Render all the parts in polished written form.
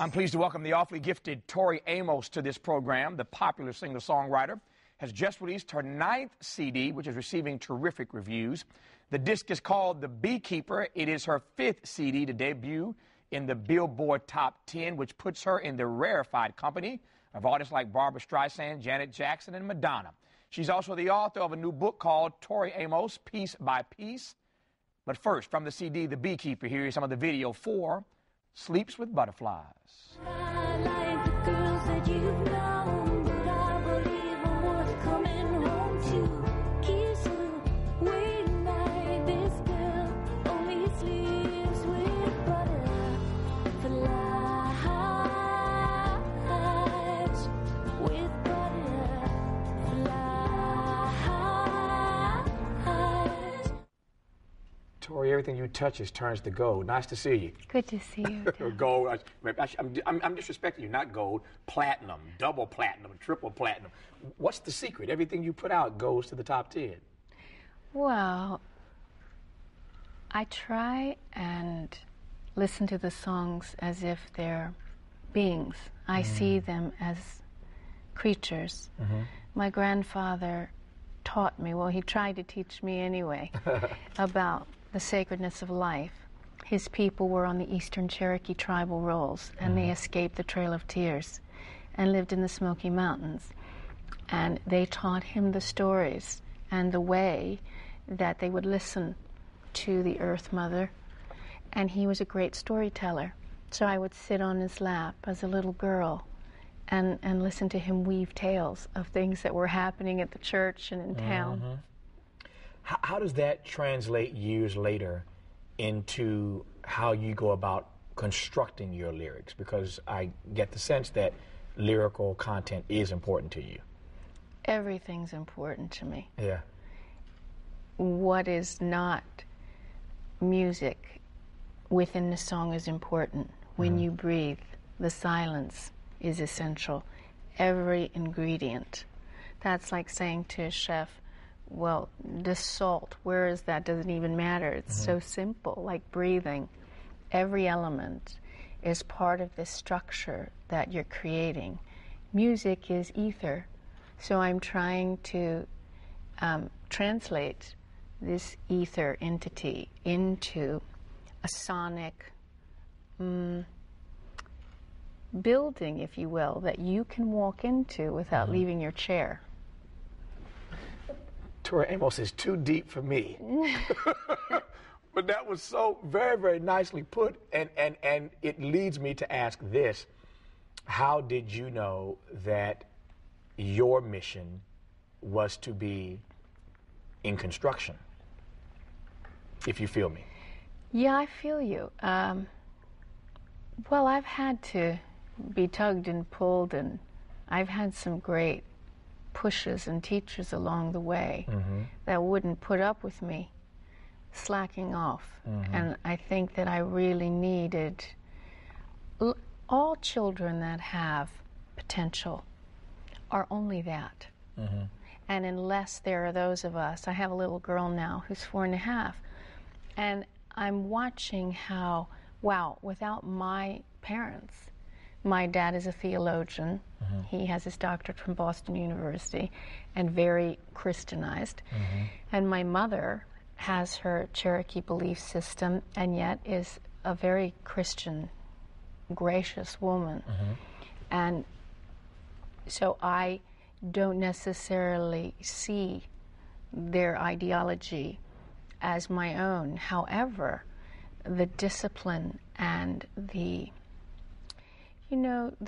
I'm pleased to welcome the awfully gifted Tori Amos to this program. The popular singer-songwriter has just released her 9th CD, which is receiving terrific reviews. The disc is called The Beekeeper. It is her 5th CD to debut in the Billboard Top 10, which puts her in the rarefied company of artists like Barbra Streisand, Janet Jackson, and Madonna. She's also the author of a new book called Tori Amos, Piece by Piece. But first, from the CD, The Beekeeper, here is some of the video for Sleeps with Butterflies. Tori, everything you touches turns to gold. Nice to see you. Good to see you. Gold. I'm disrespecting you. Not gold. Platinum. Double platinum. Triple platinum. What's the secret? Everything you put out goes to the top 10. Well, I try and listen to the songs as if they're beings. I see them as creatures. My grandfather taught me, well, he tried to teach me anyway, about the sacredness of life. His people were on the Eastern Cherokee tribal rolls, and they escaped the Trail of Tears and lived in the Smoky Mountains. And they taught him the stories and the way that they would listen to the Earth Mother. And he was a great storyteller. So I would sit on his lap as a little girl and listen to him weave tales of things that were happening at the church and in town. How does that translate years later into how you go about constructing your lyrics? Because I get the sense that lyrical content is important to you. Everything's important to me. Yeah. What is not music within the song is important. When you breathe, the silence is essential. Every ingredient. That's like saying to a chef, well, the salt, where is that? Doesn't even matter. It's so simple, like breathing. Every element is part of this structure that you're creating. Music is ether. So I'm trying to translate this ether entity into a sonic building, if you will, that you can walk into without leaving your chair. Tori Amos is too deep for me. But that was so very, very nicely put, and it leads me to ask this. How did you know that your mission was to be in construction, if you feel me? Yeah, I feel you. Well, I've had to be tugged and pulled, and I've had some great pushes and teachers along the way that wouldn't put up with me slacking off. And I think that I really needed all children that have potential are only that. And unless there are those of us, I have a little girl now who's 4.5, and I'm watching how, wow, without my parents, my dad is a theologian. He has his doctorate from Boston University and very Christianized. And my mother has her Cherokee belief system and yet is a very Christian, gracious woman. And so I don't necessarily see their ideology as my own. However, the discipline and the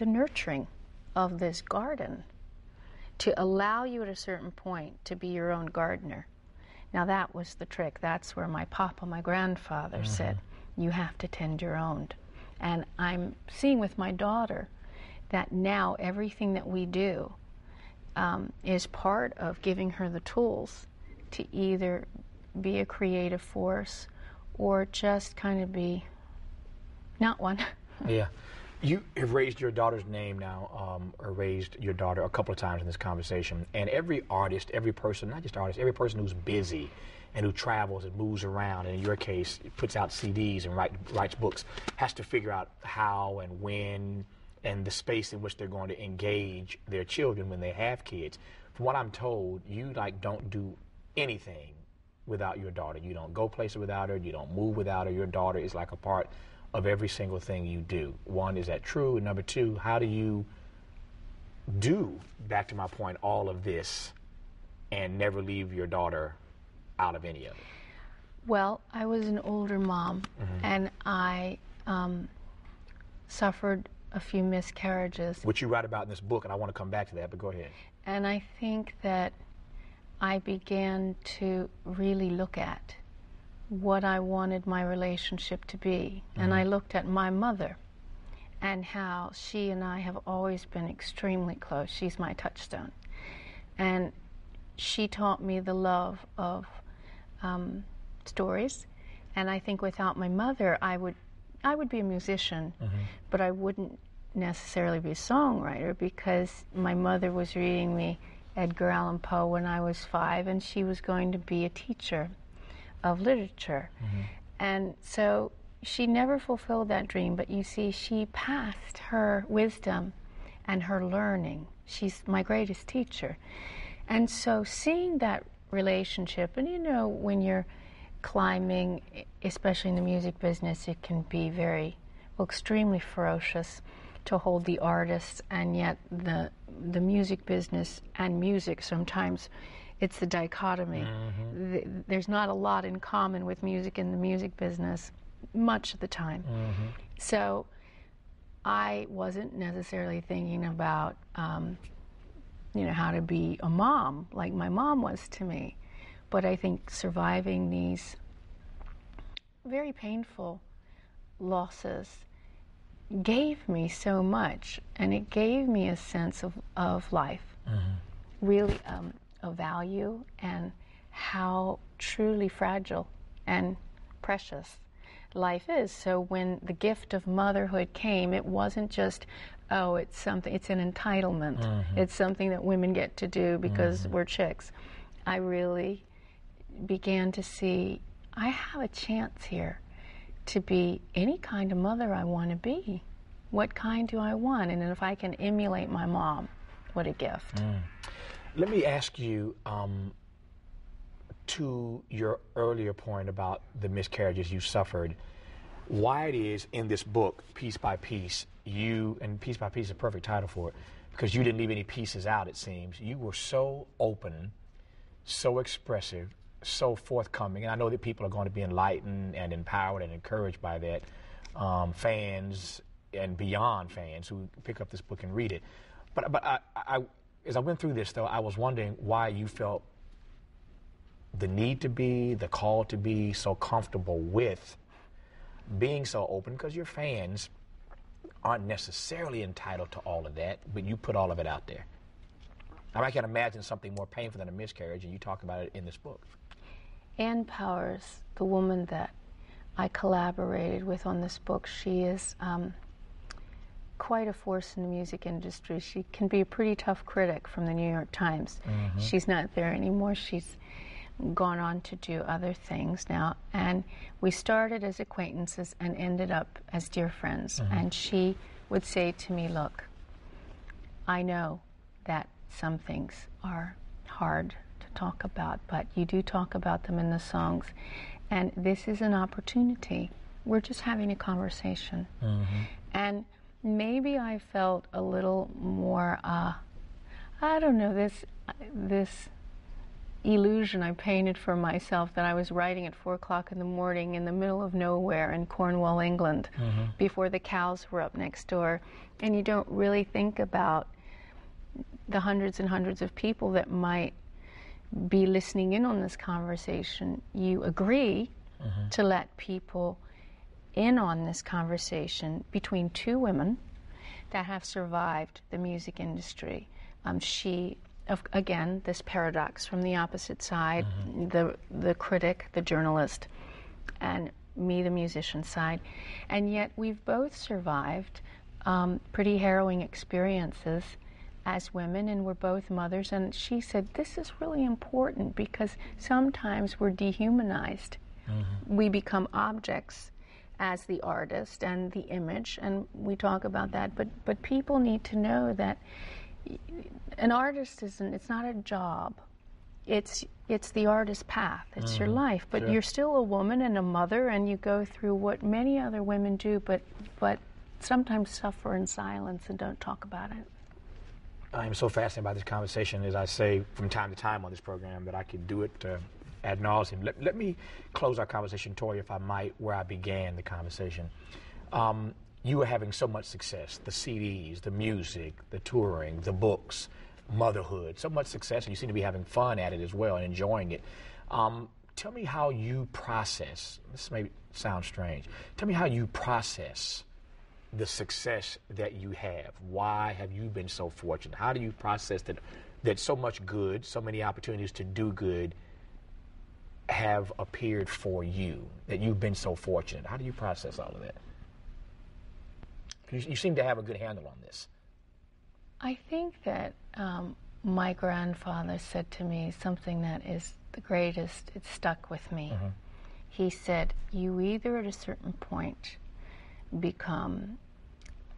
nurturing of this garden to allow you at a certain point to be your own gardener. Now that was the trick. That's where my grandfather said, you have to tend your own. And I'm seeing with my daughter that now everything that we do is part of giving her the tools to either be a creative force or just kind of be not one. Yeah. You have raised your daughter's name now, or raised your daughter a couple of times in this conversation. And every artist, every person, not just artist, every person who's busy and who travels and moves around, and in your case, puts out CDs and writes books, has to figure out how and when and the space in which they're going to engage their children when they have kids. From what I'm told, you don't do anything without your daughter. You don't go places without her. You don't move without her. Your daughter is like a part of every single thing you do. One, is that true? And number two, how do you do, back to my point, all of this and never leave your daughter out of any of it? Well, I was an older mom, and I suffered a few miscarriages. Which you write about in this book, and I want to come back to that, but go ahead. And I think that I began to really look at what I wanted my relationship to be. And I looked at my mother and how she and I have always been extremely close. She's my touchstone. And she taught me the love of stories. And I think without my mother, I would be a musician, but I wouldn't necessarily be a songwriter, because my mother was reading me Edgar Allan Poe when I was 5, and she was going to be a teacher of literature. And so she never fulfilled that dream, but you see, she passed her wisdom and her learning. She's my greatest teacher. And so seeing that relationship, and you know, when you're climbing, especially in the music business, it can be extremely ferocious to hold the artists, and yet the music business and music, sometimes it's the dichotomy. There's not a lot in common with music and the music business much of the time. So I wasn't necessarily thinking about how to be a mom like my mom was to me. But I think surviving these very painful losses gave me so much, and it gave me a sense of life, really of value, and how truly fragile and precious life is. So when the gift of motherhood came, it wasn't just, it's an entitlement. It's something that women get to do because we're chicks. I really began to see, I have a chance here to be any kind of mother I want to be. What kind do I want? And if I can emulate my mom, what a gift. Let me ask you, to your earlier point about the miscarriages you suffered, why it is in this book, Piece by Piece, and Piece by Piece is a perfect title for it, because you didn't leave any pieces out, it seems. You were so open, so expressive, so forthcoming, and I know that people are going to be enlightened and empowered and encouraged by that, fans and beyond fans who pick up this book and read it. But I as I went through this, though, I was wondering why you felt the need to be, the call to be so comfortable with being so open, because your fans aren't necessarily entitled to all of that, but you put all of it out there. I can imagine something more painful than a miscarriage, and you talk about it in this book. Ann Powers, the woman that I collaborated with on this book, she is quite a force in the music industry. She can be a pretty tough critic from the New York Times. She's not there anymore. She's gone on to do other things now. And we started as acquaintances and ended up as dear friends. And she would say to me, look, I know that some things are hard to talk about, but you do talk about them in the songs. And this is an opportunity. We're just having a conversation. And maybe I felt a little more, I don't know, this illusion I painted for myself that I was writing at 4 o'clock in the morning in the middle of nowhere in Cornwall, England, before the cows were up next door. And you don't really think about the hundreds and hundreds of people that might be listening in on this conversation. You agree to let people in on this conversation between two women that have survived the music industry. Again, this paradox from the opposite side, the critic, the journalist, and me, the musician side. And yet we've both survived pretty harrowing experiences as women, and we're both mothers. And she said, this is really important because sometimes we're dehumanized. We become objects as the artist and the image, and we talk about that. But people need to know that an artist it's not a job. It's the artist's path. It's your life. But you're still a woman and a mother, and you go through what many other women do, but sometimes suffer in silence and don't talk about it. I'm so fascinated by this conversation, as I say from time to time on this program, that I could do it ad nauseum. Let me close our conversation, Tori, if I might, where I began the conversation. You were having so much success, the CDs, the music, the touring, the books, motherhood, so much success, and you seem to be having fun at it as well and enjoying it. Tell me how you process, this may sound strange, tell me how you process the success that you have. Why have you been so fortunate? How do you process that so much good, so many opportunities to do good have appeared for you, that you've been so fortunate? How do you process all of that? You seem to have a good handle on this. I think that my grandfather said to me something that is the greatest. It stuck with me. He said, you either at a certain point become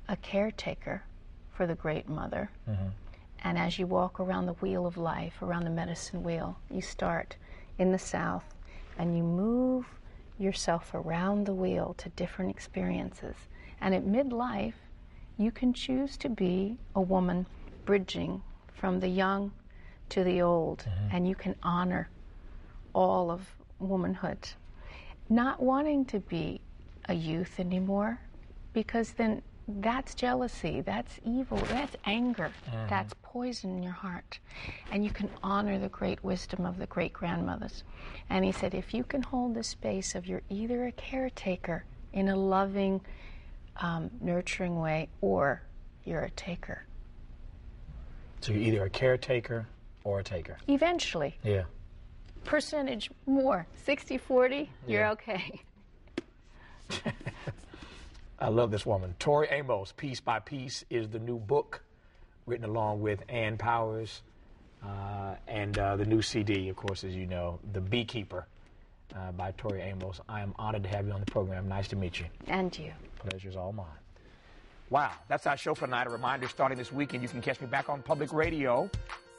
a caretaker for the great mother, and as you walk around the wheel of life, around the medicine wheel, you start in the South and you move yourself around the wheel to different experiences. And at midlife, you can choose to be a woman bridging from the young to the old, and you can honor all of womanhood. Not wanting to be a youth anymore, because then that's jealousy, that's evil, that's anger, that's poison in your heart. And you can honor the great wisdom of the great grandmothers. And he said, if you can hold the space of you're either a caretaker in a loving, nurturing way, or you're a taker. So you're either a caretaker or a taker. Eventually. Yeah. Percentage more, 60-40, you're okay. I love this woman. Tori Amos, Piece by Piece, is the new book written along with Ann Powers, and the new CD, of course, as you know, The Beekeeper by Tori Amos. I am honored to have you on the program. Nice to meet you. And you. Pleasure's all mine. Wow, that's our show for tonight. A reminder, starting this weekend, you can catch me back on Public Radio,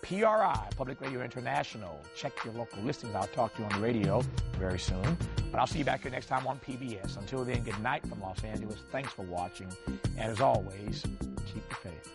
PRI, Public Radio International. Check your local listings. I'll talk to you on the radio very soon. But I'll see you back here next time on PBS. Until then, good night from Los Angeles. Thanks for watching. And as always, keep the faith.